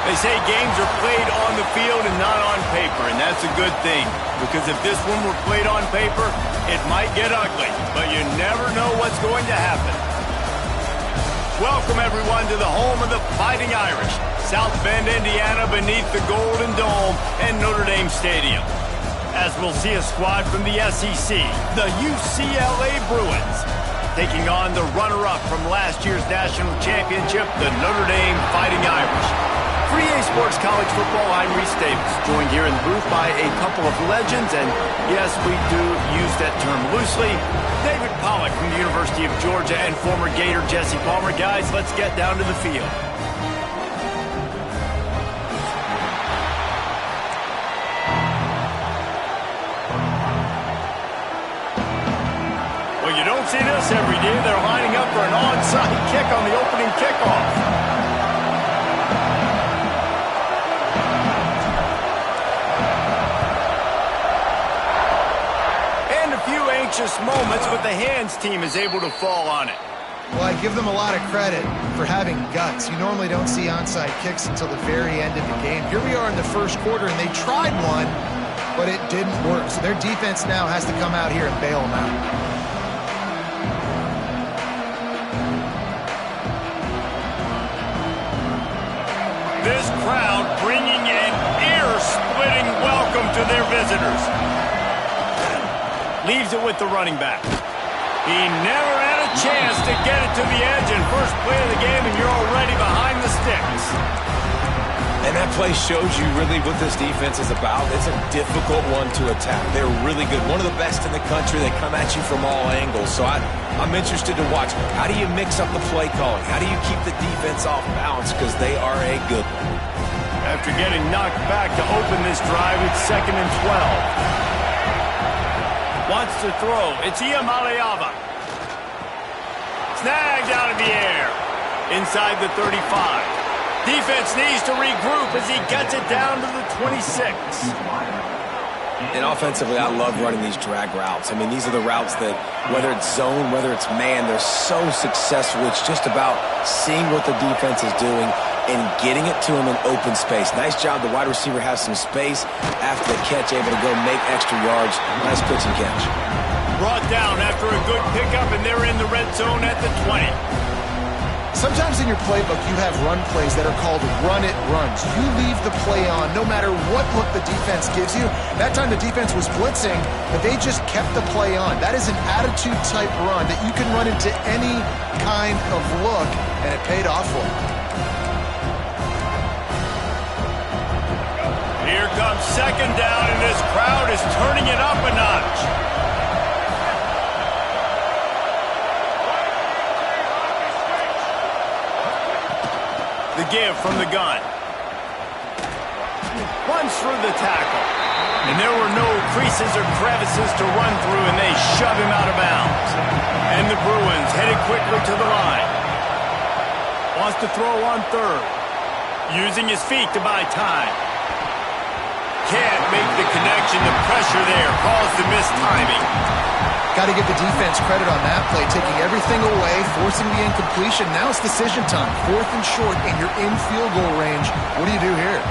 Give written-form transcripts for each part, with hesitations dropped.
They say games are played on the field and not on paper, and that's a good thing. Because if this one were played on paper, it might get ugly, but you never know what's going to happen. Welcome, everyone, to the home of the Fighting Irish, South Bend, Indiana, beneath the Golden Dome and Notre Dame Stadium. As we'll see a squad from the SEC, the UCLA Bruins, taking on the runner-up from last year's national championship, the Notre Dame Fighting Irish. For EA Sports College Football, I'm Reese Davis, joined here in the booth by a couple of legends, and yes, we do use that term loosely. David Pollack from the University of Georgia and former Gator Jesse Palmer. Guys, let's get down to the field. Well, you don't see this every day. They're lining up for an onside kick on the opening kickoff. Anxious moments, but the hands team is able to fall on it. Well, I give them a lot of credit for having guts. You normally don't see onside kicks until the very end of the game. Here we are in the first quarter, and they tried one, but it didn't work. So their defense now has to come out here and bail them out. This crowd bringing an ear-splitting welcome to their visitors. Leaves it with the running back. He never had a chance to get it to the edge in first play of the game, and you're already behind the sticks. And that play shows you really what this defense is about. It's a difficult one to attack. They're really good. One of the best in the country. They come at you from all angles. So I'm interested to watch. How do you mix up the play calling? How do you keep the defense off balance? Because they are a good one. After getting knocked back to open this drive, it's 2nd and 12. Wants to throw. It's Iamaleava. Snagged out of the air. Inside the 35. Defense needs to regroup as he gets it down to the 26. And offensively, I love running these drag routes. I mean, these are the routes that, whether it's zone, whether it's man, they're so successful. It's just about seeing what the defense is doing and getting it to him in open space. Nice job. The wide receiver has some space after the catch, able to go make extra yards. Nice pitch and catch. Brought down after a good pickup, and they're in the red zone at the 20. Sometimes in your playbook, you have run plays that are called run-it runs. You leave the play on no matter what look the defense gives you. That time the defense was blitzing, but they just kept the play on. That is an attitude-type run that you can run into any kind of look, and it paid off for them. Here comes 2nd down, and this crowd is turning it up a notch. The give from the gun. Runs through the tackle. And there were no creases or crevices to run through, and they shove him out of bounds. And the Bruins headed quickly to the line. Wants to throw on 3rd. Using his feet to buy time. Can't make the connection. The pressure there caused the missed timing. Got to give the defense credit on that play, taking everything away, forcing the incompletion. Now it's decision time. 4th and short, and you're in field goal range. What do you do here?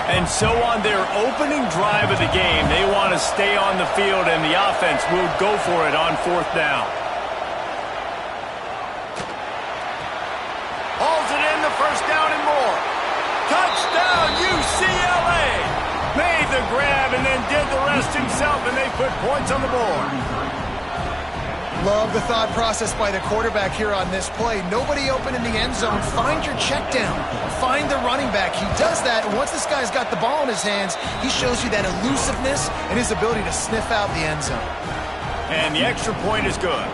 And so on their opening drive of the game, they want to stay on the field, and the offense will go for it on 4th down. Hauls it in, the 1st down and more. Touchdown, UCLA! Made the grab and then did the rest himself, and they put points on the board. Love the thought process by the quarterback here on this play. Nobody open in the end zone. Find your check down. Find the running back. He does that, and once this guy's got the ball in his hands, he shows you that elusiveness and his ability to sniff out the end zone. And the extra point is good.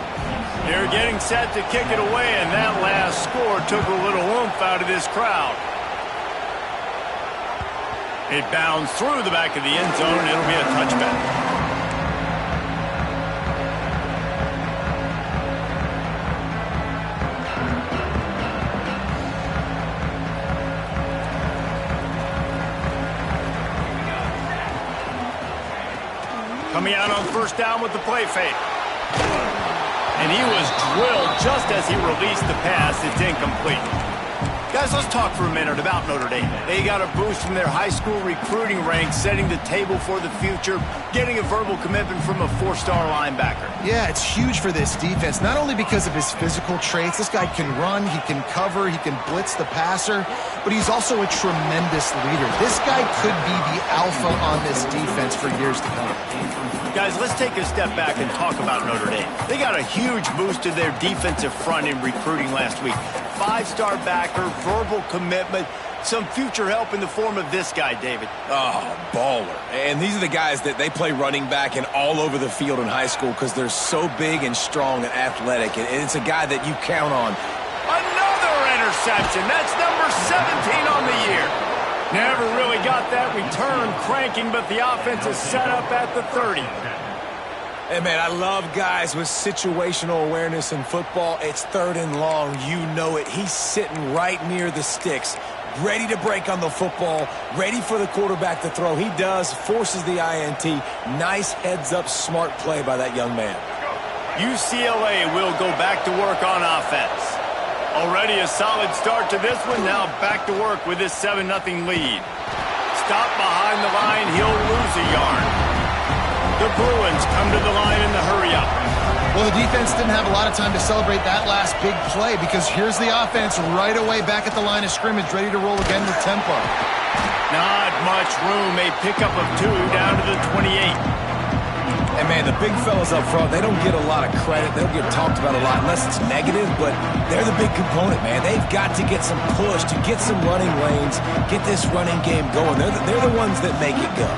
They're getting set to kick it away, and that last score took a little oomph out of this crowd. It bounced through the back of the end zone, and it'll be a touchback. Coming out on first down with the play fake. And he was drilled just as he released the pass. It's incomplete. Guys, let's talk for a minute about Notre Dame. They got a boost from their high school recruiting ranks, setting the table for the future, getting a verbal commitment from a four-star linebacker. Yeah, it's huge for this defense, not only because of his physical traits. This guy can run, he can cover, he can blitz the passer, but he's also a tremendous leader. This guy could be the alpha on this defense for years to come. Guys, let's take a step back and talk about Notre Dame. They got a huge boost to their defensive front in recruiting last week. Five-star backer, verbal commitment, some future help in the form of this guy, David. Oh, baller. And these are the guys that they play running back and all over the field in high school because they're so big and strong and athletic. And it's a guy that you count on. Another interception. That's number 17 on the year. Never really got that return cranking, but the offense is set up at the 30. Hey, man, I love guys with situational awareness in football. It's 3rd and long. You know it. He's sitting right near the sticks, ready to break on the football, ready for the quarterback to throw. He does, forces the INT. Nice heads-up, smart play by that young man. UCLA will go back to work on offense. Already a solid start to this one. Now back to work with this 7-0 lead. Stop behind the line. He'll lose a yard. The Bruins come to the line in the hurry-up. Well, the defense didn't have a lot of time to celebrate that last big play because here's the offense right away back at the line of scrimmage, ready to roll again with tempo. Not much room. A pickup of 2 down to the 28. And, man, the big fellas up front, they don't get a lot of credit. They don't get talked about a lot unless it's negative, but they're the big component, man. They've got to get some push, to get some running lanes, get this running game going. They're the ones that make it go.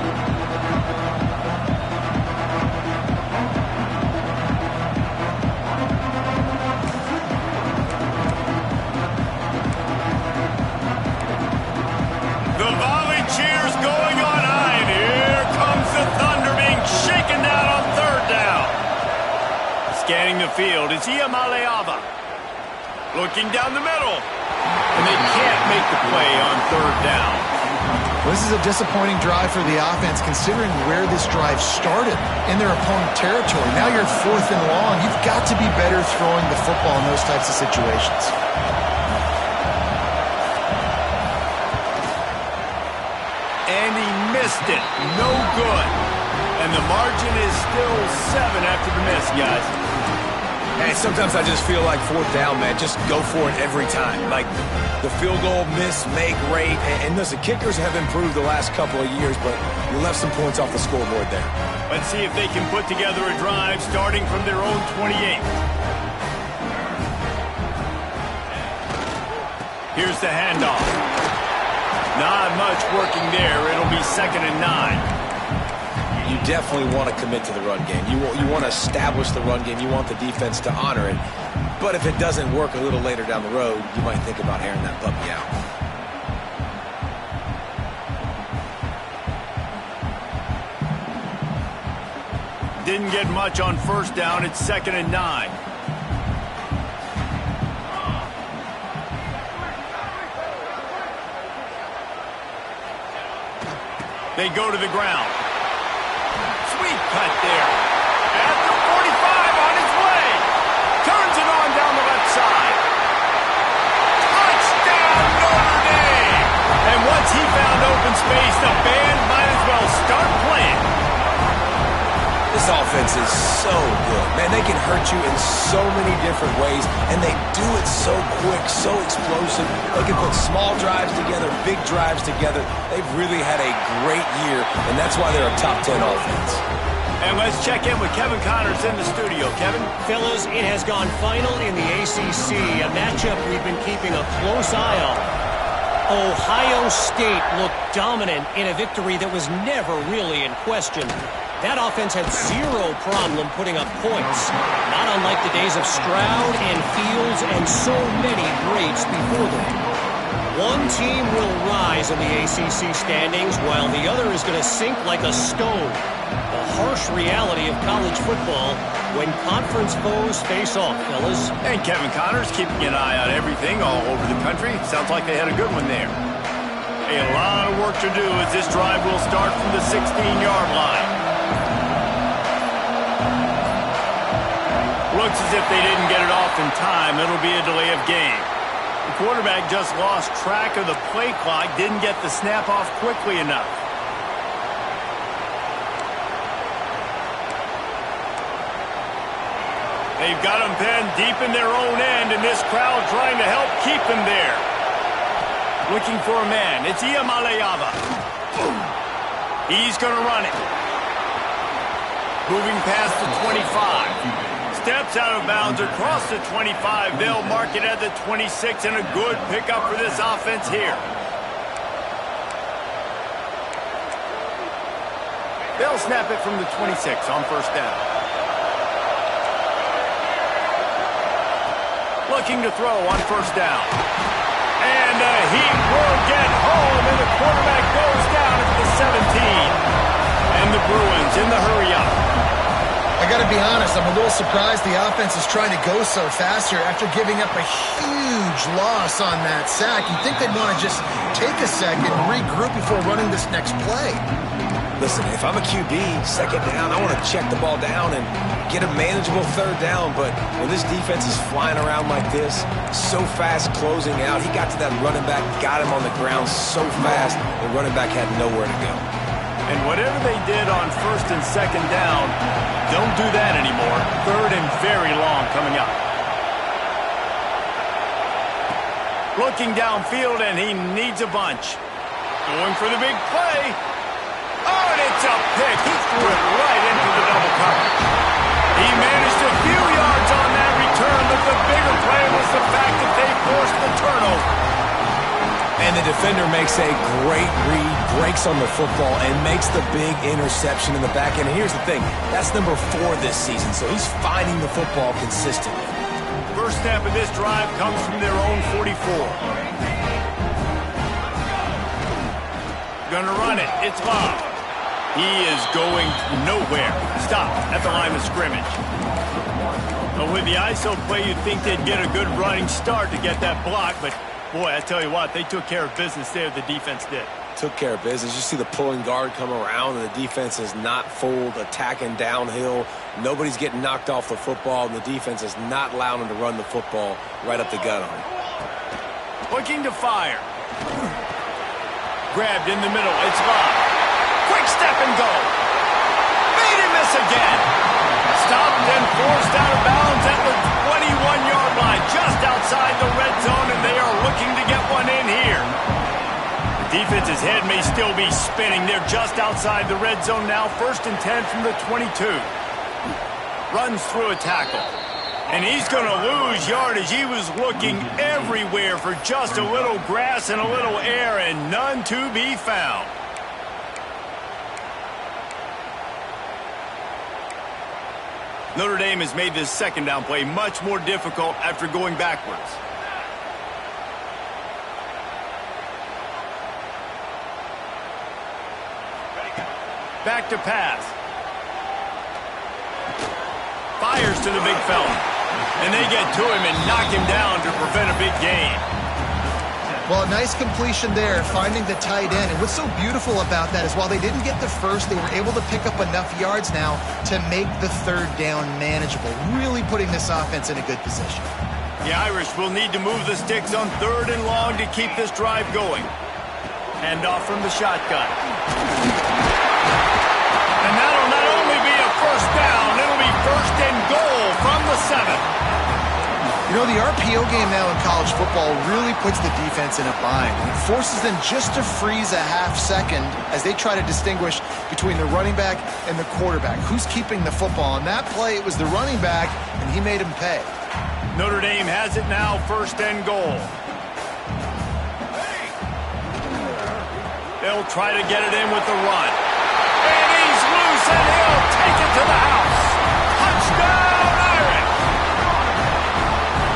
The volley cheers going on high, and here comes the thunder being shaken down on 3rd down. Scanning the field is Iamaleava. Looking down the middle. And they can't make the play on 3rd down. Well, this is a disappointing drive for the offense considering where this drive started in their opponent territory. Now you're 4th and long. You've got to be better throwing the football in those types of situations. And he missed it. No good. And the margin is still 7 after the miss, guys. Hey, sometimes I just feel like 4th down, man. Just go for it every time. Like the field goal, miss, make, rate. And listen, kickers have improved the last couple of years, but you left some points off the scoreboard there. Let's see if they can put together a drive starting from their own 28. Here's the handoff. Not much working there. It'll be 2nd and 9. You definitely want to commit to the run game. You want to establish the run game. You want the defense to honor it. But if it doesn't work a little later down the road, you might think about airing that puppy out. Didn't get much on 1st down. It's 2nd and 9. They go to the ground. Sweet cut there. At the 45 on his way. Turns it on down the left side. Touchdown Notre Dame! And once he found open space, the band might as well start playing. This offense is so good. Man, they can hurt you in so many different ways, and they do it so quick, so explosive. They can put small drives together, big drives together. They've really had a great year, and that's why they're a top 10 offense. And let's check in with Kevin Connors in the studio. Kevin? Fellas, it has gone final in the ACC, a matchup we've been keeping a close eye on. Ohio State looked dominant in a victory that was never really in question. That offense had zero problem putting up points, not unlike the days of Stroud and Fields and so many greats before them. One team will rise in the ACC standings while the other is going to sink like a stone. The harsh reality of college football when conference foes face off, fellas. And Kevin Connors keeping an eye on everything all over the country. Sounds like they had a good one there. A lot of work to do as this drive will start from the 16-yard line. Looks as if they didn't get it off in time. It'll be a delay of game. The quarterback just lost track of the play clock, didn't get the snap off quickly enough. They've got him pinned deep in their own end, and this crowd trying to help keep him there. Looking for a man. It's Iamaleava. He's going to run it. Moving past the 25. Steps out of bounds across the 25. They'll mark it at the 26, and a good pickup for this offense here. They'll snap it from the 26 on first down. Looking to throw on first down. And he will get home, and the quarterback goes down at the 17. And the Bruins in the hurry-up. I got to be honest, I'm a little surprised the offense is trying to go so fast here after giving up a huge loss on that sack. You'd think they'd want to just take a second and regroup before running this next play. Listen, if I'm a QB, second down, I want to check the ball down and get a manageable third down. But when this defense is flying around like this, so fast closing out, he got to that running back, got him on the ground so fast, the running back had nowhere to go. And whatever they did on first and second down, don't do that anymore. Third and very long coming up. Looking downfield, and he needs a bunch. Going for the big play. Oh, and it's a pick. He threw it right into the double coverage. He managed a few yards on that return, but the bigger play was the fact that they forced the turnover. And the defender makes a great read, breaks on the football, and makes the big interception in the back end. And here's the thing, that's number 4 this season, so he's finding the football consistently. First snap of this drive comes from their own 44. Gonna run it. It's Love. He is going nowhere. Stopped at the line of scrimmage. But with the ISO play, you'd think they'd get a good running start to get that block, but boy, I tell you what, they took care of business there, the defense did. Took care of business. You see the pulling guard come around, and the defense is not fooled, attacking downhill. Nobody's getting knocked off the football, and the defense is not allowing them to run the football right up the gut on him. Looking to fire. Grabbed in the middle. It's Love. Quick step and go. Made him miss again. Stopped and forced out of bounds at the 21-yard line, just outside the red zone, and they are looking to get one in here. The defense's head may still be spinning. They're just outside the red zone now, 1st and 10 from the 22. Runs through a tackle. And he's going to lose yardage. He was looking everywhere for just a little grass and a little air, and none to be found. Notre Dame has made this second down play much more difficult after going backwards. Back to pass. Fires to the big fella. And they get to him and knock him down to prevent a big gain. Well, a nice completion there, finding the tight end. And what's so beautiful about that is while they didn't get the first, they were able to pick up enough yards now to make the third down manageable, really putting this offense in a good position. The Irish will need to move the sticks on 3rd and long to keep this drive going. Handoff from the shotgun. And that'll not only be a first down, it'll be 1st and goal from the 7. You know, the RPO game now in college football really puts the defense in a bind. It forces them just to freeze a half second as they try to distinguish between the running back and the quarterback. Who's keeping the football? On that play, it was the running back, and he made him pay. Notre Dame has it now, 1st and goal. They'll try to get it in with the run. And he's loose, and he'll take it to the house. Touchdown, Irish!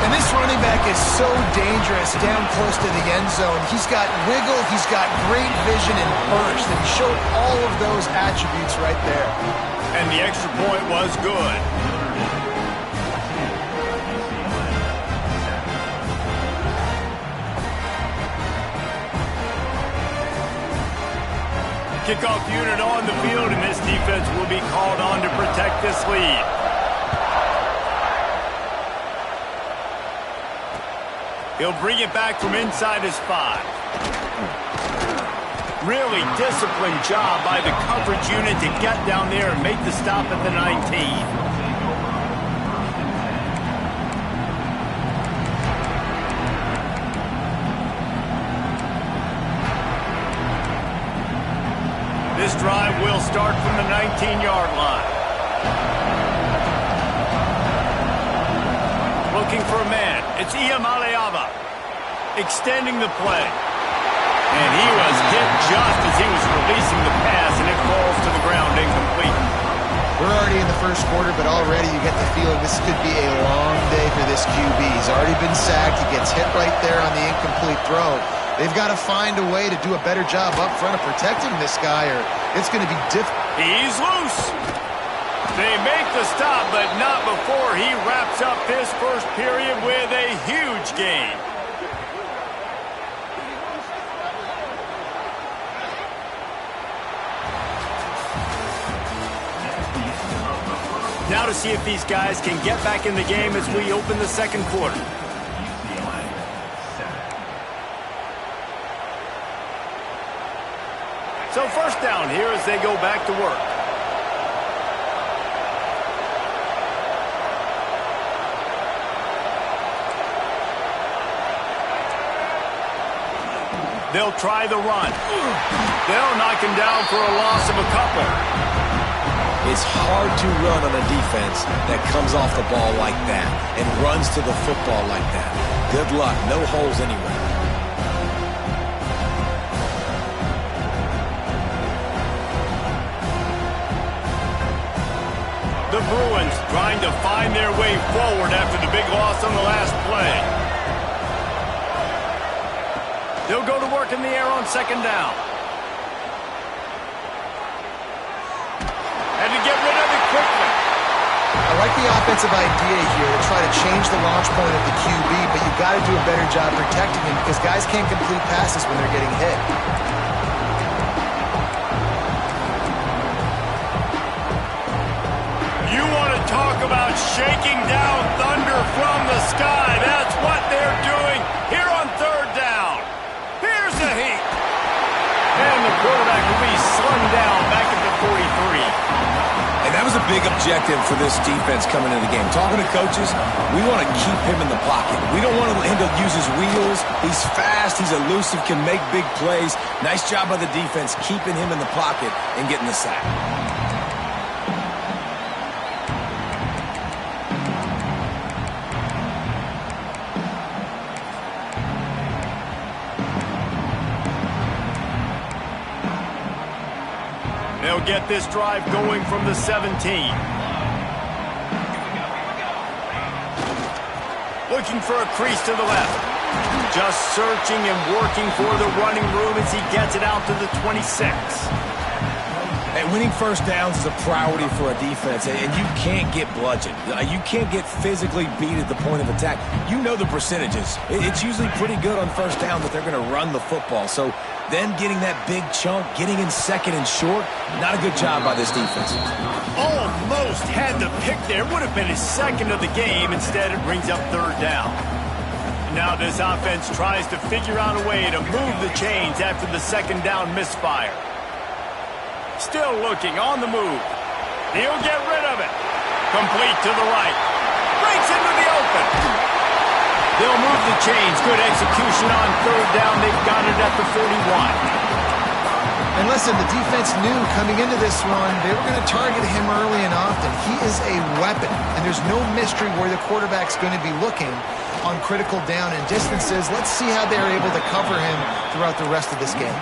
And this running back is so dangerous down close to the end zone. He's got wiggle, he's got great vision and burst, and he showed all of those attributes right there. And the extra point was good. Kickoff unit on the field, and this defense will be called on to protect this lead. He'll bring it back from inside his 5. Really disciplined job by the coverage unit to get down there and make the stop at the 19. This drive will start from the 19-yard line. Looking for a man. It's Iamaleava extending the play. And he was hit just as he was releasing the pass, and it falls to the ground incomplete. We're already in the first quarter, but already you get the feeling this could be a long day for this QB. He's already been sacked. He gets hit right there on the incomplete throw. They've got to find a way to do a better job up front of protecting this guy, or it's going to be difficult. He's loose. They make the stop, but not before he wraps up this first period with a huge gain. Now to see if these guys can get back in the game as we open the second quarter. So first down here as they go back to work. They'll try the run. They'll knock him down for a loss of a couple. It's hard to run on a defense that comes off the ball like that and runs to the football like that. Good luck. No holes anywhere. The Bruins trying to find their way forward after the big loss on the last play. They'll go to work in the air on second down. And to get rid of it quickly. I like the offensive idea here to try to change the launch point of the QB, but you've got to do a better job protecting him because guys can't complete passes when they're getting hit. You want to talk about shaking down thunder from the sky. That's what they're doing here on third down. Here's the heat. And the quarterback will be slung down back at the 43. And that was a big objective for this defense coming into the game. Talking to coaches, we want to keep him in the pocket. We don't want him to use his wheels. He's fast. He's elusive, can make big plays. Nice job by the defense keeping him in the pocket and getting the sack. They'll get this drive going from the 17. Looking for a crease to the left. Just searching and working for the running room as he gets it out to the 26. And winning first downs is a priority for a defense, and you can't get bludgeoned. You can't get physically beat at the point of attack. You know the percentages. It's usually pretty good on first down that they're going to run the football. So then getting that big chunk, getting in second and short, not a good job by this defense. Almost had the pick there. Would have been his second of the game. Instead, it brings up third down. Now this offense tries to figure out a way to move the chains after the second down misfire. Still looking on the move. He'll get rid of it. Complete to the right. Breaks into the open. They'll move the chains. Good execution on third down. They've got it at the 41. And listen, the defense knew coming into this one, they were going to target him early and often. He is a weapon, and there's no mystery where the quarterback's going to be looking on critical down and distances. Let's see how they're able to cover him throughout the rest of this game.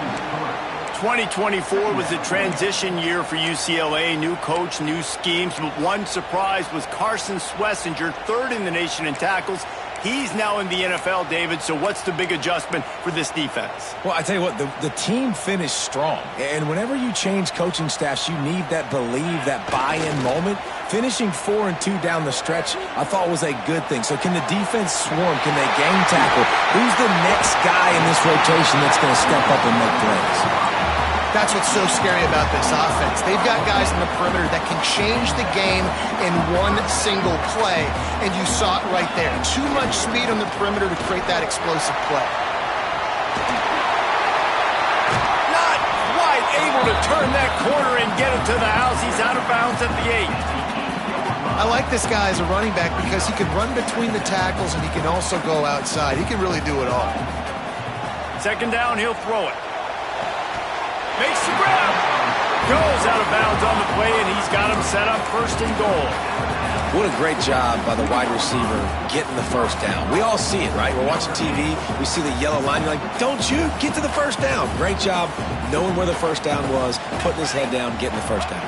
2024 was a transition year for UCLA. New coach, new schemes. But one surprise was Carson Schlesinger, third in the nation in tackles. He's now in the NFL, David, so what's the big adjustment for this defense? Well, I tell you what, the team finished strong. And whenever you change coaching staffs, you need that believe, that buy-in moment. Finishing 4-2 down the stretch, I thought was a good thing. So can the defense swarm? Can they gang tackle? Who's the next guy in this rotation that's going to step up and make plays? That's what's so scary about this offense. They've got guys in the perimeter that can change the game in one single play, and you saw it right there. Too much speed on the perimeter to create that explosive play. Not quite able to turn that corner and get it to the house. He's out of bounds at the 8. I like this guy as a running back because he can run between the tackles and he can also go outside. He can really do it all. Second down, he'll throw it. Makes the grab. Goes out of bounds on the play, and he's got him set up first and goal. What a great job by the wide receiver getting the first down. We all see it, right? We're watching TV. We see the yellow line. You're like, don't you get to the first down. Great job knowing where the first down was, putting his head down, getting the first down.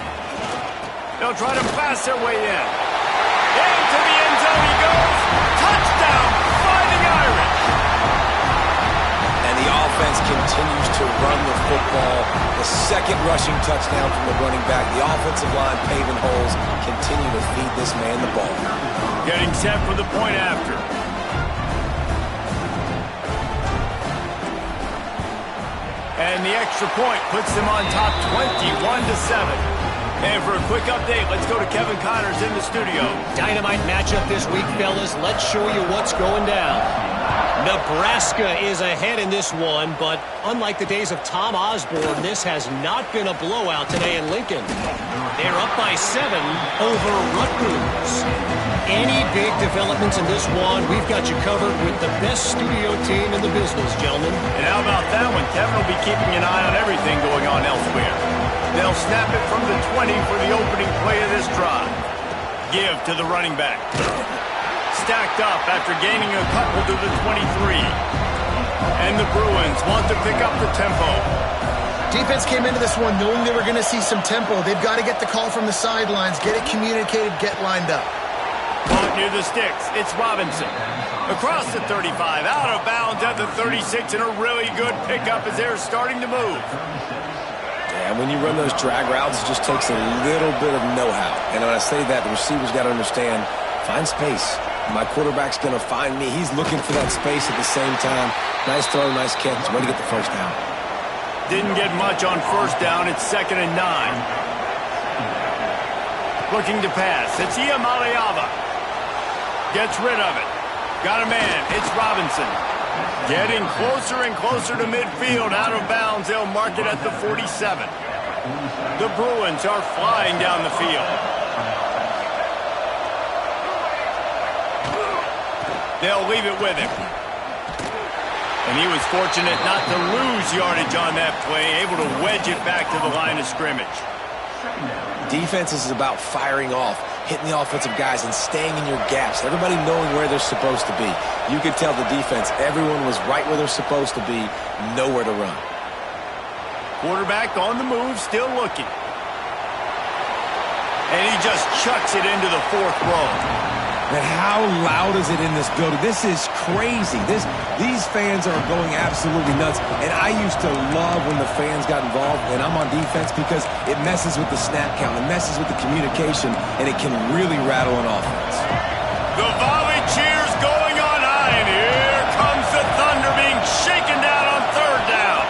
They'll try to pass their way in. Into the end zone he goes. Touchdown, Fighting Irish. And the offense continues to run the football. The second rushing touchdown from the running back. The offensive line paving holes. Continue to feed this man the ball. Getting set for the point after. And the extra point puts them on top 21-7. And for a quick update, let's go to Kevin Connors in the studio. Dynamite matchup this week, fellas. Let's show you what's going down. Nebraska is ahead in this one, but unlike the days of Tom Osborne, this has not been a blowout today in Lincoln. They're up by 7 over Rutgers. Any big developments in this one, we've got you covered with the best studio team in the business, gentlemen. And how about that one? Kevin will be keeping an eye on everything going on elsewhere. They'll snap it from the 20 for the opening play of this drive. Give to the running back. Stacked up after gaining a couple to the 23. And the Bruins want to pick up the tempo. Defense came into this one knowing they were going to see some tempo. They've got to get the call from the sidelines, get it communicated, get lined up. Caught near the sticks. It's Robinson. Across the 35, out of bounds at the 36, and a really good pickup as they're starting to move. And when you run those drag routes, it just takes a little bit of know-how. And when I say that, the receiver's got to understand, find space. My quarterback's going to find me. He's looking for that space at the same time. Nice throw, nice catch. Way to get the first down. Didn't get much on first down. It's 2nd and 9. Looking to pass. It's Iamaleava. Gets rid of it. Got a man. It's Robinson. Getting closer and closer to midfield. Out of bounds. They'll mark it at the 47. The Bruins are flying down the field. They'll leave it with him. And he was fortunate not to lose yardage on that play, able to wedge it back to the line of scrimmage. Defense is about firing off, hitting the offensive guys and staying in your gaps. Everybody knowing where they're supposed to be. You could tell the defense, everyone was right where they're supposed to be, nowhere to run. Quarterback on the move, still looking. And he just chucks it into the 4th row. Man, how loud is it in this building? This is crazy. These fans are going absolutely nuts. And I used to love when the fans got involved, and I'm on defense because it messes with the snap count, it messes with the communication, and it can really rattle an offense. The volley cheers going on high, and here comes the Thunder being shaken down on 3rd down.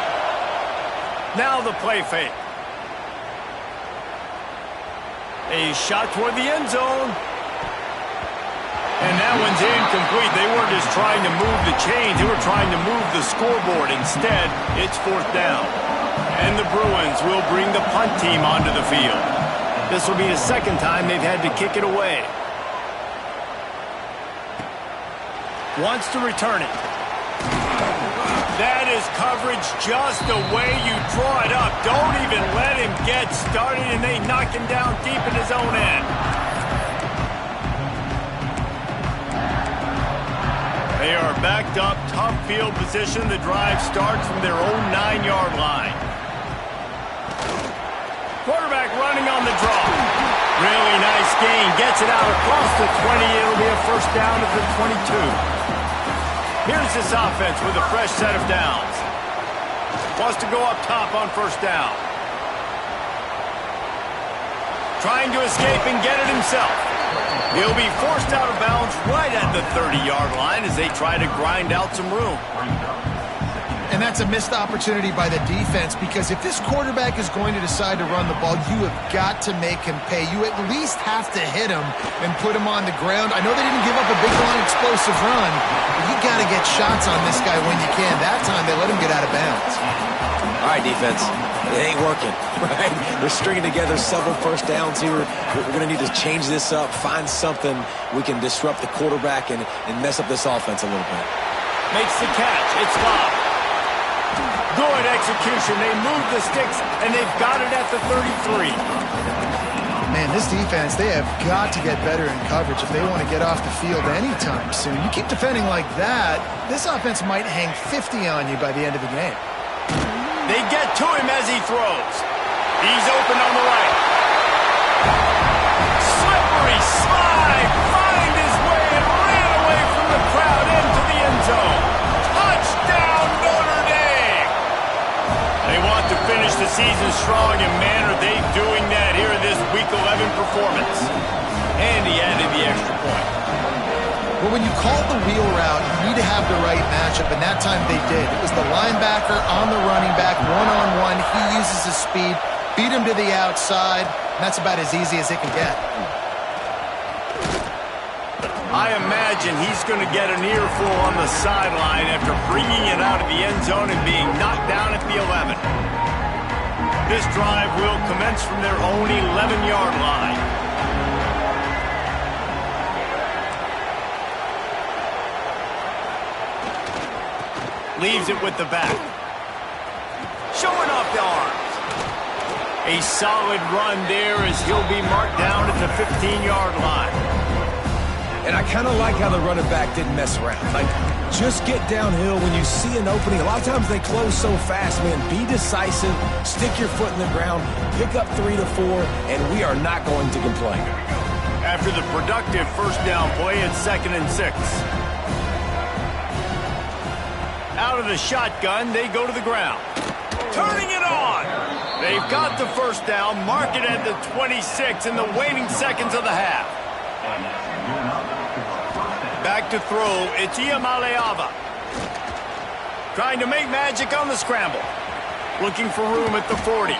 Now the play fake. A shot toward the end zone. And that one's incomplete. They weren't just trying to move the chains. They were trying to move the scoreboard. Instead, it's 4th down. And the Bruins will bring the punt team onto the field. This will be the 2nd time they've had to kick it away. Wants to return it. That is coverage just the way you draw it up. Don't even let him get started, and they knock him down deep in his own end. They are backed up, tough field position. The drive starts from their own 9-yard line. Quarterback running on the draw. Really nice gain. Gets it out across the 20. It'll be a first down at the 22. Here's this offense with a fresh set of downs. Wants to go up top on first down. Trying to escape and get it himself. He'll be forced out of bounds right at the 30-yard line as they try to grind out some room. And that's a missed opportunity by the defense, because if this quarterback is going to decide to run the ball, you have got to make him pay. You at least have to hit him and put him on the ground. I know they didn't give up a big, long, explosive run, but you got to get shots on this guy when you can. That time, they let him get out of bounds. All right, defense. It ain't working, right? We're stringing together several first downs here. We're going to need to change this up, find something we can disrupt the quarterback and mess up this offense a little bit. Makes the catch. It's Bob. Good execution. They move the sticks, and they've got it at the 33. Man, this defense, they have got to get better in coverage if they want to get off the field anytime soon. You keep defending like that, this offense might hang 50 on you by the end of the game. They get to him as he throws. He's open on the right. Slippery slide. Find his way and ran away from the crowd into the end zone. Touchdown, Notre Dame. They want to finish the season strong, and man, are they doing that here in this Week 11 performance. And he added the extra point. Well, when you call the wheel route, you need to have the right matchup, and that time they did. It was the linebacker on the running back, one-on-one. He uses his speed, beat him to the outside, and that's about as easy as it can get. I imagine he's going to get an earful on the sideline after bringing it out of the end zone and being knocked down at the 11. This drive will commence from their own 11-yard line. Leaves it with the back. Showing off the arms. A solid run there as he'll be marked down at the 15-yard line. And I kind of like how the running back didn't mess around. Like, just get downhill when you see an opening. A lot of times they close so fast, man. Be decisive, stick your foot in the ground, pick up 3 to 4, and we are not going to complain. After the productive first down play, it's 2nd and 6. Out of the shotgun, they go to the ground. Turning it on. They've got the first down, mark it at the 26 in the waning seconds of the half. Back to throw, it's Iamaleava. Trying to make magic on the scramble. Looking for room at the 40.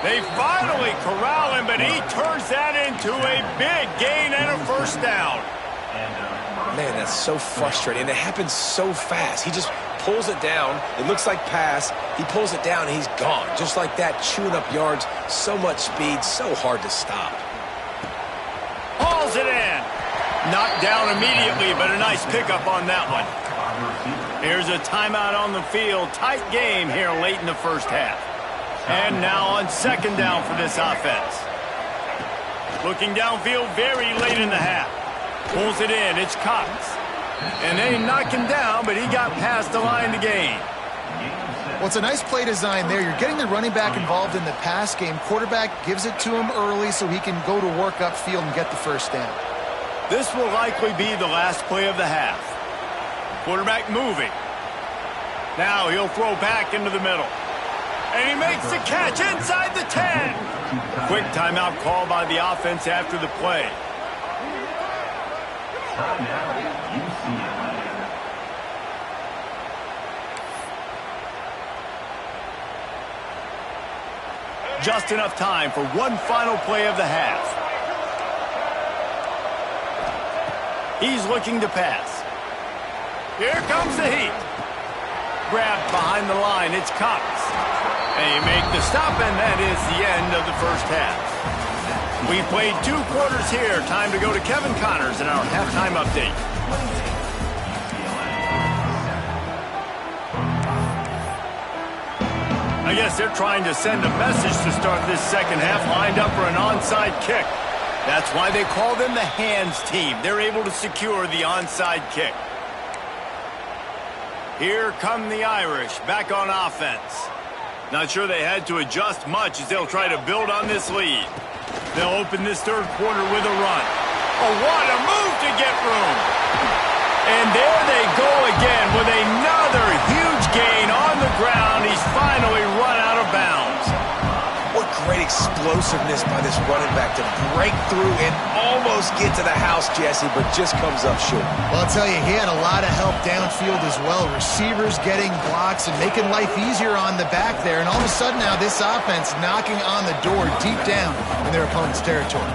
They finally corral him, but he turns that into a big gain and a first down. Man, that's so frustrating. It happens so fast. He just pulls it down. It looks like pass. He pulls it down, and he's gone. Just like that, chewing up yards. So much speed, so hard to stop. Hauls it in. Knocked down immediately, but a nice pickup on that one. Here's a timeout on the field. Tight game here late in the first half. And now on 2nd down for this offense. Looking downfield very late in the half. Pulls it in. It's Cox. And they knock him down, but he got past the line to gain. Well, it's a nice play design there. You're getting the running back involved in the pass game. Quarterback gives it to him early so he can go to work upfield and get the first down. This will likely be the last play of the half. Quarterback moving. Now he'll throw back into the middle. And he makes the catch inside the 10. Quick timeout call by the offense after the play. Just enough time for one final play of the half. He's looking to pass. Here comes the heat. Grabbed behind the line, it's Cox. They make the stop, and that is the end of the first half. We played 2 quarters here. Time to go to Kevin Connors in our halftime update. I guess they're trying to send a message to start this second half, lined up for an onside kick. That's why they call them the hands team. They're able to secure the onside kick. Here come the Irish, back on offense. Not sure they had to adjust much as they'll try to build on this lead. They'll open this third quarter with a run. Oh, what a move to get room. And there they go again with another huge gain on the ground. He's finally run out of bounds. What great explosiveness by this running back to break through and almost get to the house, Jesse, but just comes up short. Well, I'll tell you, he had a lot of help downfield as well. Receivers getting blocks and making life easier on the back there. And all of a sudden now, this offense knocking on the door deep down in their opponent's territory.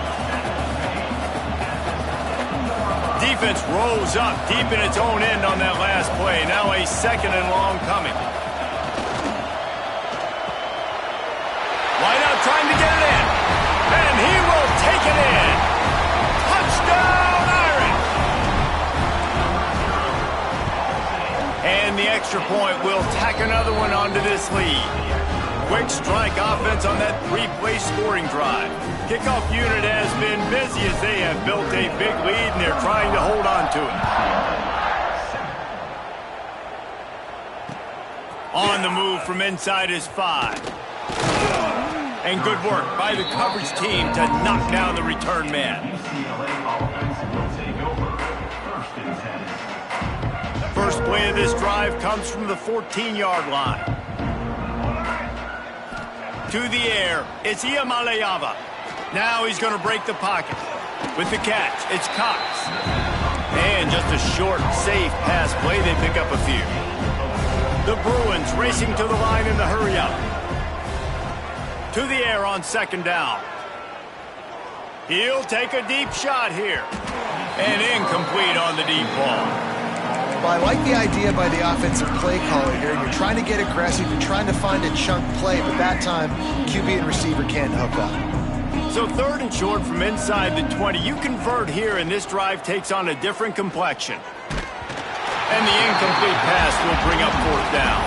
Defense rose up deep in its own end on that last play. Now a 2nd and long coming. Wide out trying to get it in. And he will take it in. Touchdown, Irish! And the extra point will tack another one onto this lead. Quick strike offense on that 3-play scoring drive. Kickoff unit has been busy as they have built a big lead and they're trying to hold on to it. On the move from inside his 5. And good work by the coverage team to knock down the return man. First play of this drive comes from the 14-yard line. To the air, it's Iamaleava. Now he's going to break the pocket. With the catch, it's Cox. And just a short, safe pass play, they pick up a few. The Bruins racing to the line in the hurry-up. To the air on 2nd down. He'll take a deep shot here. And incomplete on the deep ball. Well, I like the idea by the offensive play caller here. You're trying to get aggressive. You're trying to find a chunk play, but that time, QB and receiver can't hook up. So 3rd and short from inside the 20. You convert here, and this drive takes on a different complexion. And the incomplete pass will bring up 4th down.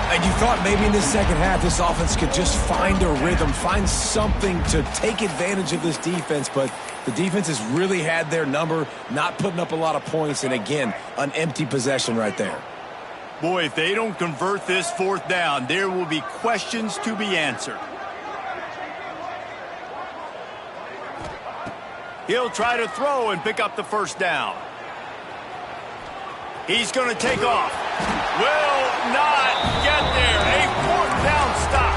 And you thought maybe in this second half this offense could just find a rhythm, find something to take advantage of this defense, but the defense has really had their number, not putting up a lot of points, and again, an empty possession right there. Boy, if they don't convert this 4th down, there will be questions to be answered. He'll try to throw and pick up the 1st down. He's going to take off. Will not get there. A 4th down stop.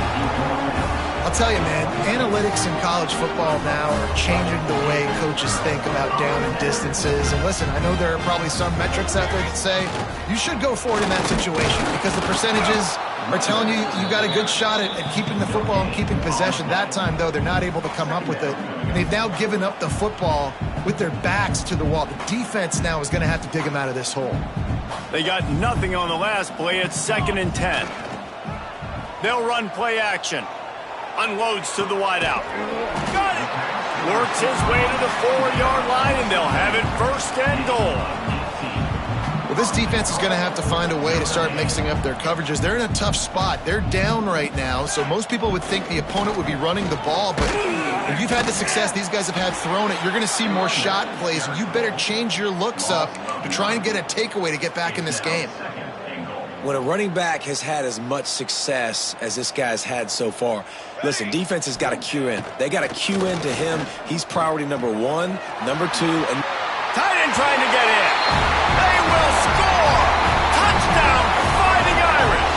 I'll tell you, man, analytics in college football now are changing the way coaches think about down and distances. And listen, I know there are probably some metrics out there that say you should go for it in that situation because the percentages are telling you you got a good shot at keeping the football and keeping possession. That time, though, they're not able to come up with it. They've now given up the football with their backs to the wall. The defense now is going to have to dig them out of this hole. They got nothing on the last play. It's 2nd and 10. They'll run play action. Unloads to the wideout. Got it. Works his way to the 4-yard line, and they'll have it 1st and goal. Well, this defense is going to have to find a way to start mixing up their coverages. They're in a tough spot. They're down right now, so most people would think the opponent would be running the ball, but if you've had the success these guys have had throwing it, you're going to see more shot plays. You better change your looks up to try and get a takeaway to get back in this game. When a running back has had as much success as this guy's had so far, listen, defense has got to cue in. They got to cue in to him. He's priority number 1, number 2, and tight end trying to get in. They will score. Touchdown, Fighting Irish.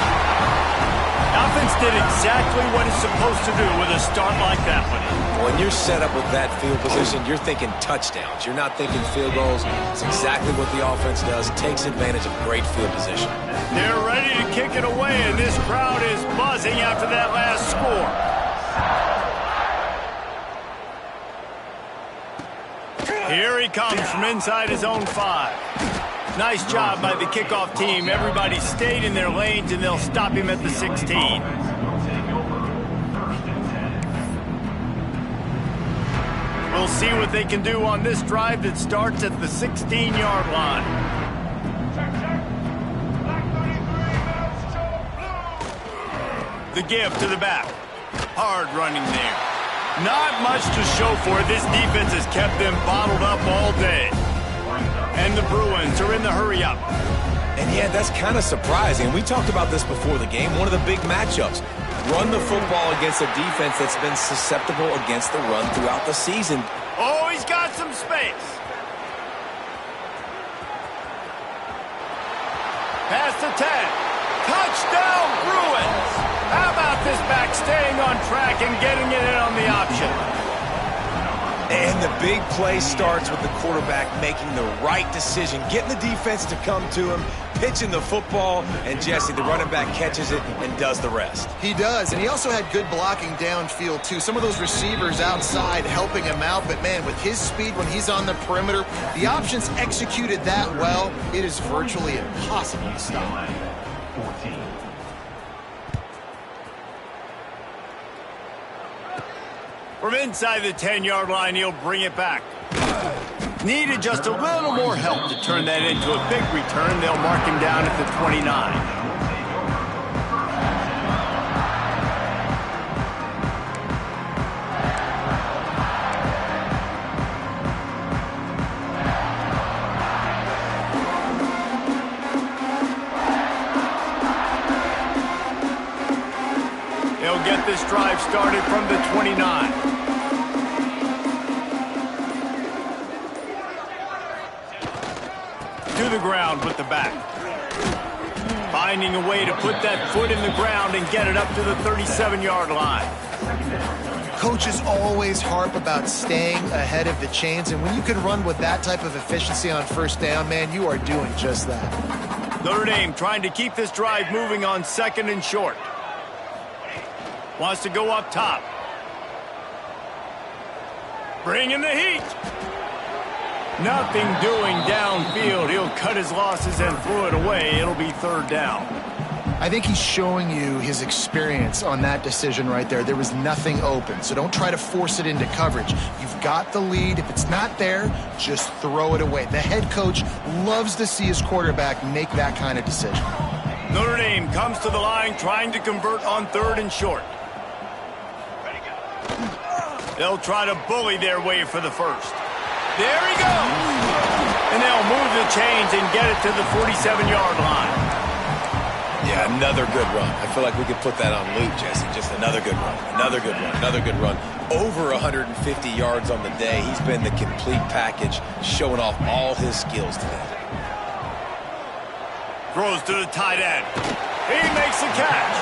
Offense did exactly what it's supposed to do with a start like that one. When you're set up with that field position, you're thinking touchdowns. You're not thinking field goals. It's exactly what the offense does. Takes advantage of great field position. They're ready to kick it away, and this crowd is buzzing after that last score. Here he comes from inside his own 5. Nice job by the kickoff team. Everybody stayed in their lanes, and they'll stop him at the 16. We'll see what they can do on this drive that starts at the 16-yard line. The give to the back. Hard running there. Not much to show for it. This defense has kept them bottled up all day. And the Bruins are in the hurry-up. And yeah, that's kind of surprising. We talked about this before the game. One of the big matchups. Run the football against a defense that's been susceptible against the run throughout the season. Oh, he's got some space. Pass to 10. Touchdown, Bruins. How about this back staying on track and getting it in on the option? And the big play starts with the quarterback making the right decision, getting the defense to come to him, pitching the football, and Jesse, the running back, catches it and does the rest. He does, and he also had good blocking downfield, too. Some of those receivers outside helping him out, but, man, with his speed when he's on the perimeter, the options executed that well, it is virtually impossible to stop. From inside the 10-yard line, he'll bring it back. Needed just a little more help to turn that into a big return. They'll mark him down at the 29. They'll get this drive started from the 29. To the ground with the back. Finding a way to put that foot in the ground and get it up to the 37-yard line. Coaches always harp about staying ahead of the chains, and when you can run with that type of efficiency on first down, man, you are doing just that. Notre Dame trying to keep this drive moving on 2nd and short. Wants to go up top. Bringing the heat. Nothing doing downfield. He'll cut his losses and throw it away. It'll be 3rd down. I think he's showing you his experience on that decision right there. There was nothing open, so don't try to force it into coverage. You've got the lead. If it's not there, just throw it away. The head coach loves to see his quarterback make that kind of decision. Notre Dame comes to the line trying to convert on 3rd and short. They'll try to bully their way for the first. There he goes. And they'll move the chains and get it to the 47-yard line. Yeah, another good run. I feel like we could put that on loop, Jesse. Just another good run, another good run, another good run. Over 150 yards on the day. He's been the complete package, showing off all his skills today. Throws to the tight end. He makes the catch.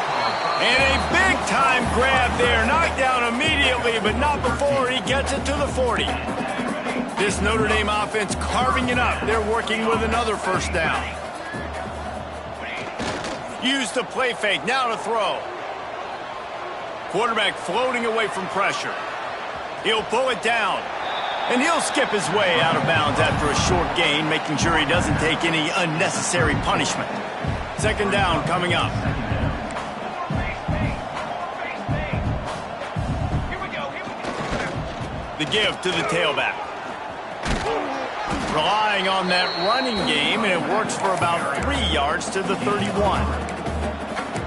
And a big-time grab there. Knocked down immediately, but not before he gets it to the 40. This Notre Dame offense carving it up. They're working with another first down. Use the play fake. Now to throw. Quarterback floating away from pressure. He'll pull it down. And he'll skip his way out of bounds after a short gain, making sure he doesn't take any unnecessary punishment. 2nd down coming up. The give to the tailback. Relying on that running game, and it works for about 3 yards to the 31.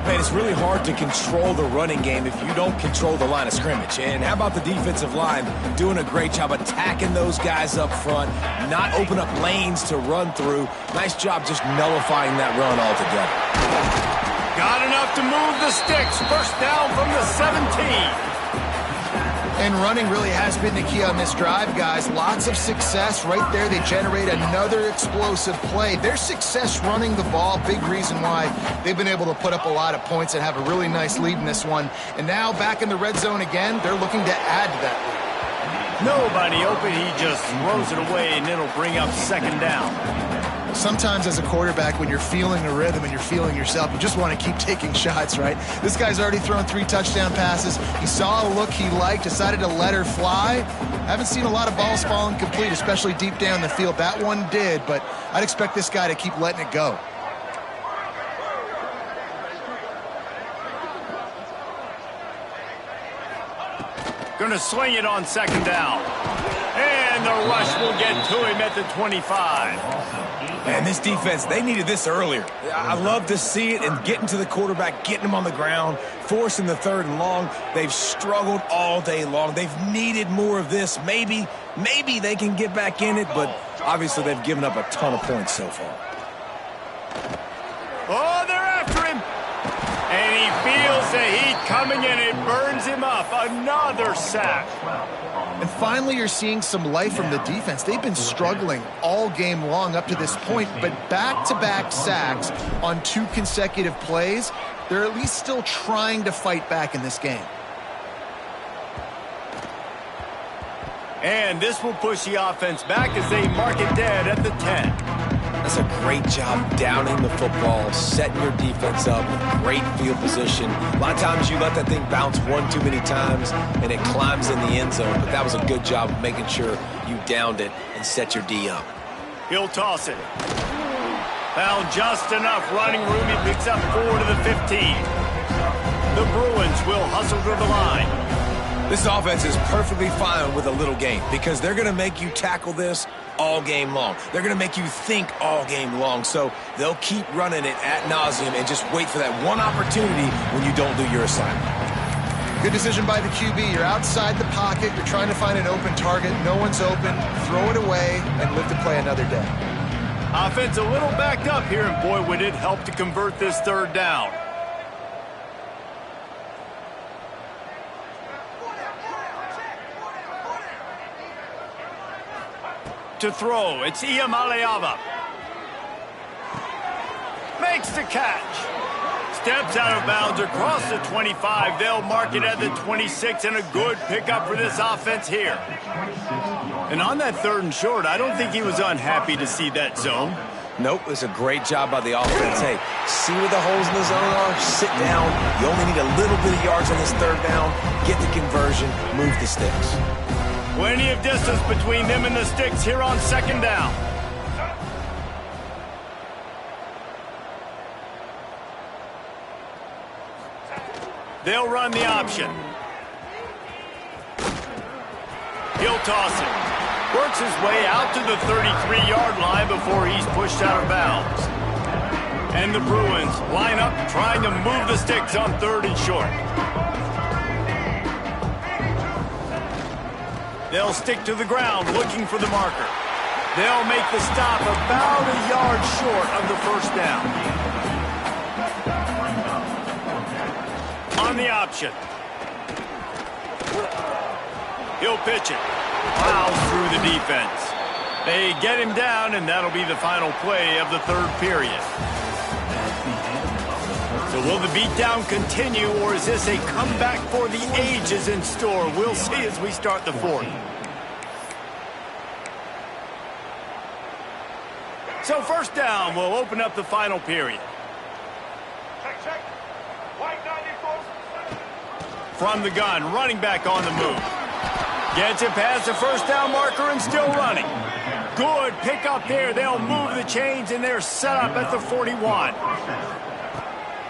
Man, it's really hard to control the running game if you don't control the line of scrimmage. And how about the defensive line doing a great job attacking those guys up front, not open up lanes to run through. Nice job just nullifying that run altogether. Got enough to move the sticks. First down from the 17. And running really has been the key on this drive, guys. Lots of success right there. They generate another explosive play. Their success running the ball, big reason why they've been able to put up a lot of points and have a really nice lead in this one. And now back in the red zone again, they're looking to add to that lead. Nobody open. He just throws it away, and it'll bring up 2nd down. Sometimes as a quarterback, when you're feeling a rhythm and you're feeling yourself, you just want to keep taking shots, right? This guy's already thrown 3 touchdown passes. He saw a look he liked, decided to let her fly. Haven't seen a lot of balls falling complete, especially deep down the field. That one did, but I'd expect this guy to keep letting it go. Gonna swing it on 2nd down. And the rush will get to him at the 25. Man, this defense, they needed this earlier. I love to see it and getting to the quarterback, getting him on the ground, forcing the 3rd and long. They've struggled all day long. They've needed more of this. Maybe they can get back in it, but obviously they've given up a ton of points so far. Oh, they're after him. And he feels the heat coming in. It burns him up. Another sack. And finally, you're seeing some life from the defense. They've been struggling all game long up to this point, but back-to-back sacks on 2 consecutive plays, They're at least still trying to fight back in this game. And this will push the offense back as they mark it dead at the 10. That's a great job downing the football, setting your defense up with great field position. A lot of times you let that thing bounce one too many times and it climbs in the end zone, but that was a good job of making sure you downed it and set your D up. He'll toss it. Found just enough running room. He picks up 4 to the 15. The Bruins will hustle to the line. This offense is perfectly fine with a little game because they're going to make you tackle this all game long. They're going to make you think all game long, so they'll keep running it ad nauseum and just wait for that one opportunity when you don't do your assignment. Good decision by the QB. You're outside the pocket. You're trying to find an open target. No one's open. Throw it away and live to play another day. Offense a little backed up here, and boy, would it help to convert this third down. To throw, it's Iamaleava. Makes the catch. Steps out of bounds across the 25. They'll mark it at the 26, and a good pickup for this offense here. And on that 3rd and short, I don't think he was unhappy to see that zone. Nope, it's a great job by the offense. Hey, see where the holes in the zone are? Sit down. You only need a little bit of yards on this 3rd down. Get the conversion. Move the sticks. Plenty of distance between them and the sticks here on 2nd down. They'll run the option. He'll toss it. Works his way out to the 33-yard line before he's pushed out of bounds. And the Bruins line up trying to move the sticks on 3rd and short. They'll stick to the ground looking for the marker. They'll make the stop about a yard short of the 1st down. On the option. He'll pitch it. Plows through the defense. They get him down, and that'll be the final play of the 3rd period. So will the beatdown continue, or is this a comeback for the ages in store? We'll see as we start the 4th. So 1st down will open up the final period. From the gun, running back on the move. Gets it past the 1st down marker and still running. Good pickup there. They'll move the chains, and they're set up at the 41.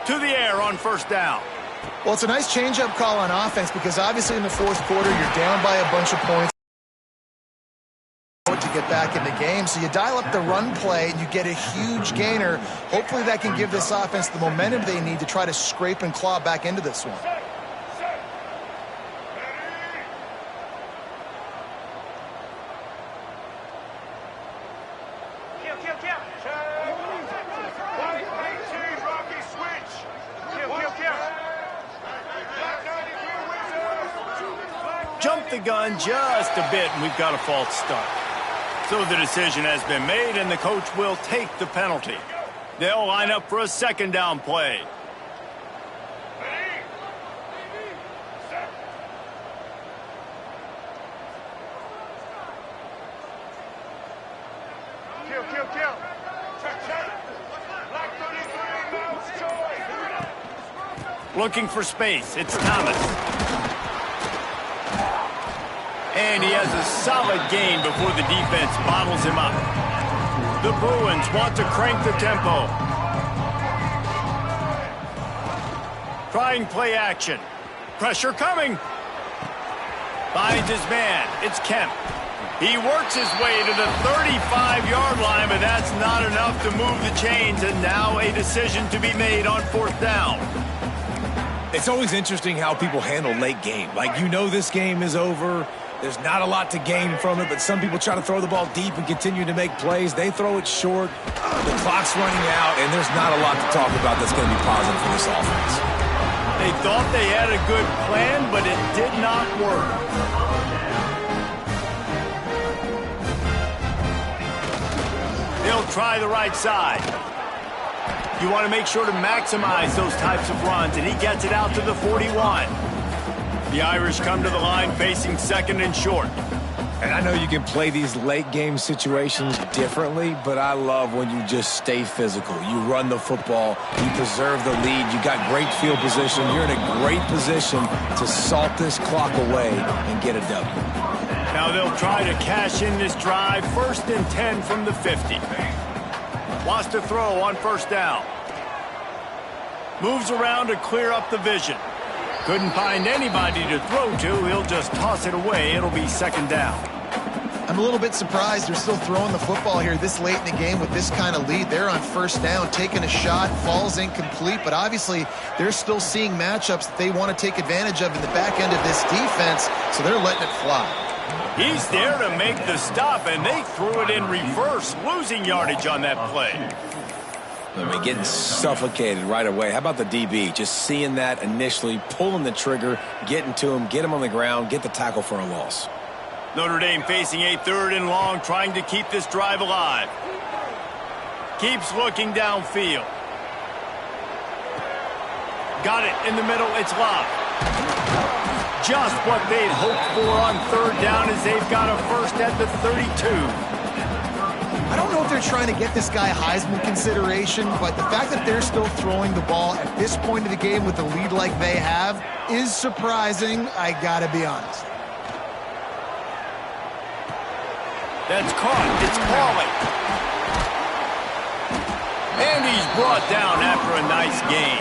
To the air on 1st down. Well, it's a nice change-up call on offense because obviously in the 4th quarter, you're down by a bunch of points to get back in the game. So you dial up the run play, and you get a huge gainer. Hopefully that can give this offense the momentum they need to try to scrape and claw back into this one. Jump the gun just a bit, and we've got a false start. So the decision has been made, and the coach will take the penalty. They'll line up for a 2nd down play. Looking for space. It's Thomas. And he has a solid gain before the defense bottles him up. The Bruins want to crank the tempo. Trying play action. Pressure coming. Finds his man. It's Kemp. He works his way to the 35-yard line, but that's not enough to move the chains, and now a decision to be made on 4th down. It's always interesting how people handle late game. Like, you know this game is over. There's not a lot to gain from it, but some people try to throw the ball deep and continue to make plays. They throw it short. The clock's running out, and there's not a lot to talk about that's going to be positive for this offense. They thought they had a good plan, but it did not work. They'll try the right side. You want to make sure to maximize those types of runs, and he gets it out to the 41. The Irish come to the line facing second and short. And I know you can play these late-game situations differently, but I love when you just stay physical. You run the football, you preserve the lead, you got great field position, you're in a great position to salt this clock away and get a W. Now they'll try to cash in this drive, 1st and 10 from the 50. Wants to throw on 1st down. Moves around to clear up the vision. Couldn't find anybody to throw to. He'll just toss it away. It'll be 2nd down. I'm a little bit surprised they're still throwing the football here this late in the game with this kind of lead. They're on 1st down, taking a shot, falls incomplete, but obviously they're still seeing matchups that they want to take advantage of in the back end of this defense, so they're letting it fly. He's there to make the stop, and they threw it in reverse, losing yardage on that play. I mean, getting suffocated right away. How about the DB? Just seeing that initially, pulling the trigger, getting to him, get him on the ground, get the tackle for a loss. Notre Dame facing a 3rd and long, trying to keep this drive alive. Keeps looking downfield. Got it in the middle. It's locked. Just what they'd hoped for on 3rd down as they've got a 1st at the 32. I don't know if they're trying to get this guy Heisman consideration, but the fact that they're still throwing the ball at this point of the game with a lead like they have is surprising, I gotta be honest. That's caught. It's calling. And he's brought down after a nice gain.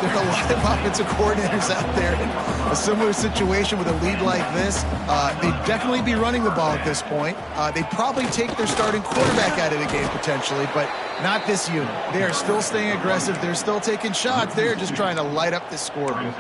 There are a lot of offensive coordinators out there in a similar situation with a lead like this. They'd definitely be running the ball at this point. They'd probably take their starting quarterback out of the game potentially, but not this unit. They are still staying aggressive. They're still taking shots. They're just trying to light up this scoreboard.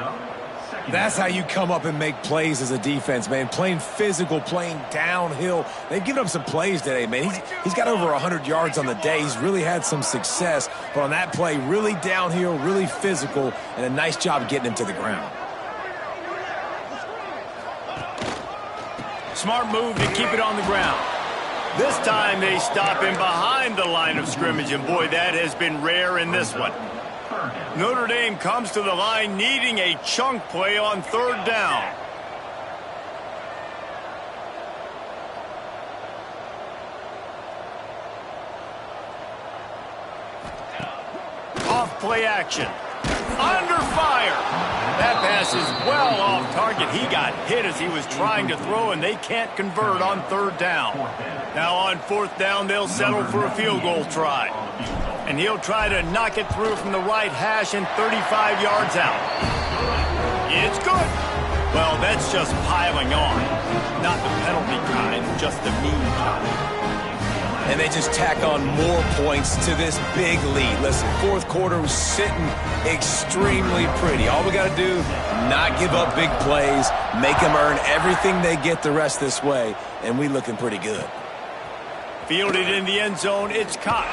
That's how you come up and make plays as a defense, man. Playing physical, playing downhill. They've given up some plays today, man. He's got over 100 yards on the day. He's really had some success. But on that play, really downhill, really physical, and a nice job getting him to the ground. Smart move to keep it on the ground. This time they stop him behind the line of scrimmage, and boy, that has been rare in this one. Notre Dame comes to the line needing a chunk play on 3rd down. Off play action. Under fire. That pass is well off target. He got hit as he was trying to throw, and they can't convert on 3rd down. Now on 4th down, they'll settle for a field goal try. And he'll try to knock it through from the right hash and 35 yards out. It's good. Well, that's just piling on. Not the penalty kind, just the mean kind. And they just tack on more points to this big lead. Listen, 4th quarter was sitting extremely pretty. All we got to do, not give up big plays, make them earn everything they get the rest this way, and we looking pretty good. Fielded in the end zone, it's Cox.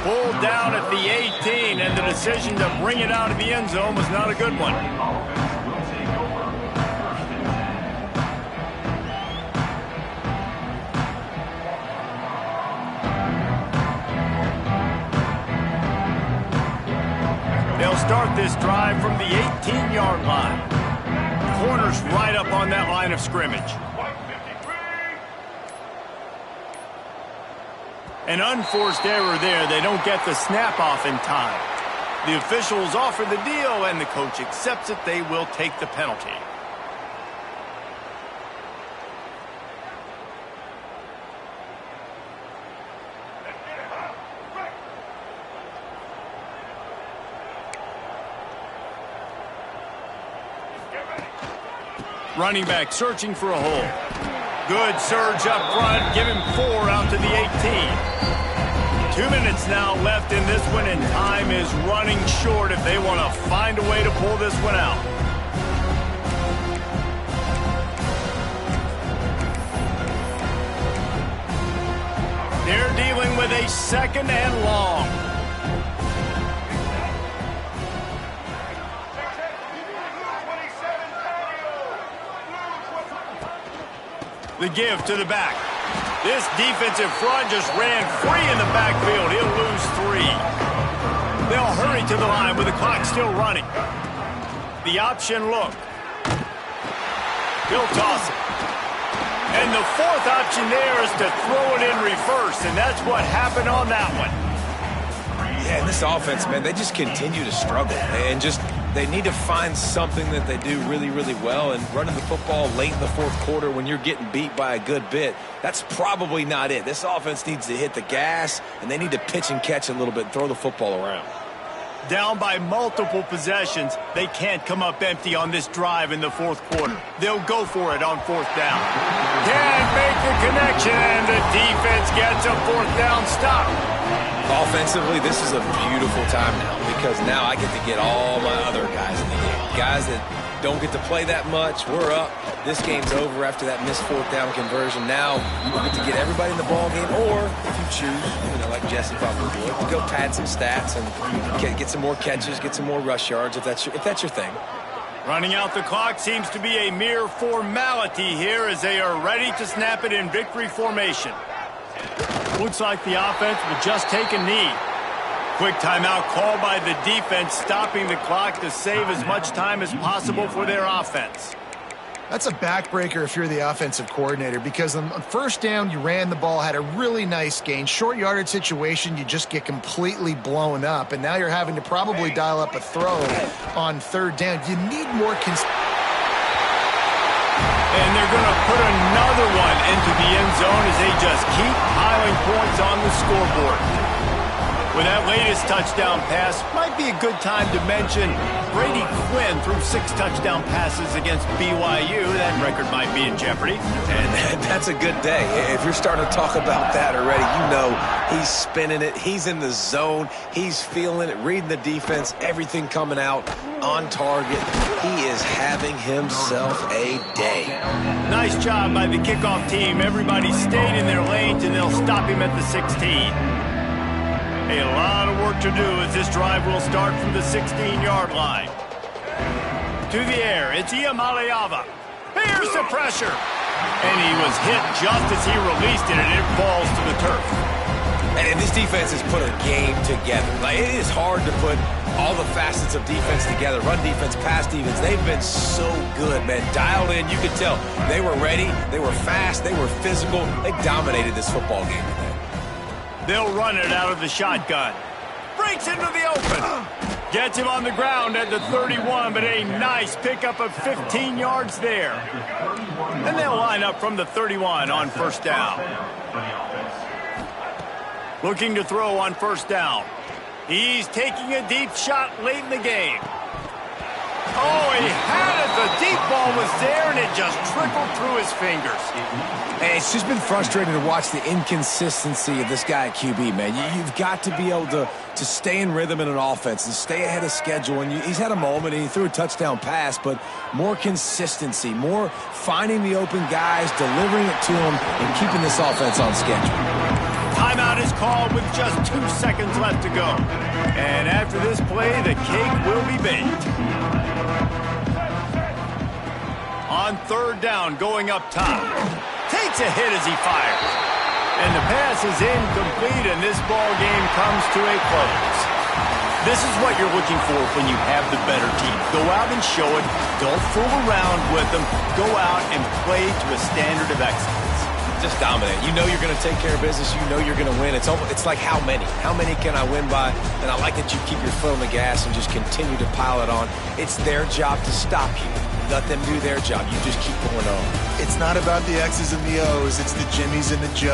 Pulled down at the 18, and the decision to bring it out of the end zone was not a good one. They'll start this drive from the 18-yard line. Corner's right up on that line of scrimmage. An unforced error there. They don't get the snap off in time. The officials offer the deal, and the coach accepts it. They will take the penalty. Running back searching for a hole. Good surge up front. Give him 4 out to the 18. 2 minutes now left in this one, and time is running short if they want to find a way to pull this one out. They're dealing with a 2nd and long. The give to the back. This defensive front just ran free in the backfield. He'll lose 3. They'll hurry to the line with the clock still running. The option look. He'll toss it. And the 4th option there is to throw it in reverse, and that's what happened on that one. Yeah, and this offense, man, they just continue to struggle. And just they need to find something that they do really, really well. And running the football late in the 4th quarter when you're getting beat by a good bit, that's probably not it. This offense needs to hit the gas, and they need to pitch and catch a little bit and throw the football around. Down by multiple possessions, they can't come up empty on this drive in the 4th quarter. They'll go for it on 4th down. Can't make the connection, and the defense gets a 4th down stop. Offensively, this is a beautiful time now because now I get to get all my other guys in the game. Guys that don't get to play that much. We're up. This game's over after that missed 4th down conversion. Now we get to get everybody in the ball game, or if you choose, like Jesse probably would, go pad some stats and get some more catches, get some more rush yards if that's your thing. Running out the clock seems to be a mere formality here as they are ready to snap it in victory formation. Looks like the offense will just take a knee. Quick timeout called by the defense, stopping the clock to save as much time as possible for their offense. That's a backbreaker if you're the offensive coordinator, because on 1st down, you ran the ball, had a really nice gain. Short yardage situation, you just get completely blown up, and now you're having to probably dial up a throw on 3rd down. You need more and they're going to put another one into the end zone as they just keep piling points on the scoreboard. With that latest touchdown pass, might be a good time to mention Brady Quinn threw 6 touchdown passes against BYU. That record might be in jeopardy. And that's a good day. If you're starting to talk about that already, you know he's spinning it. He's in the zone. He's feeling it, reading the defense, everything coming out on target. He is having himself a day. Nice job by the kickoff team. Everybody stayed in their lanes, and they'll stop him at the 16. A lot of work to do as this drive will start from the 16-yard line. To the air, it's Iamaleava. Here's the pressure. And he was hit just as he released it, and it falls to the turf. And this defense has put a game together. Like, it is hard to put all the facets of defense together. Run defense, pass defense. They've been so good, man. Dialed in. You could tell they were ready. They were fast. They were physical. They dominated this football game today. They'll run it out of the shotgun. Breaks into the open. Gets him on the ground at the 31, but a nice pickup of 15 yards there. And they'll line up from the 31 on 1st down. Looking to throw on 1st down. He's taking a deep shot late in the game. Oh, he had it. The deep ball was there, and it just trickled through his fingers. And it's just been frustrating to watch the inconsistency of this guy at QB, man. You've got to be able to stay in rhythm in an offense and stay ahead of schedule. And he's had a moment, and he threw a touchdown pass, but more consistency, more finding the open guys, delivering it to them, and keeping this offense on schedule. Timeout is called with just 2 seconds left to go. And after this play, the cake will be baked. On 3rd down, going up top. Takes a hit as he fires. And the pass is incomplete, and this ball game comes to a close. This is what you're looking for when you have the better team. Go out and show it. Don't fool around with them. Go out and play to a standard of excellence. Just dominate. You know you're going to take care of business. You know you're going to win. It's like how many? How many can I win by? And I like that you keep your foot on the gas and just continue to pile it on. It's their job to stop you. Let them do their job. You just keep going on. It's not about the X's and the O's. It's the Jimmies and the Joes.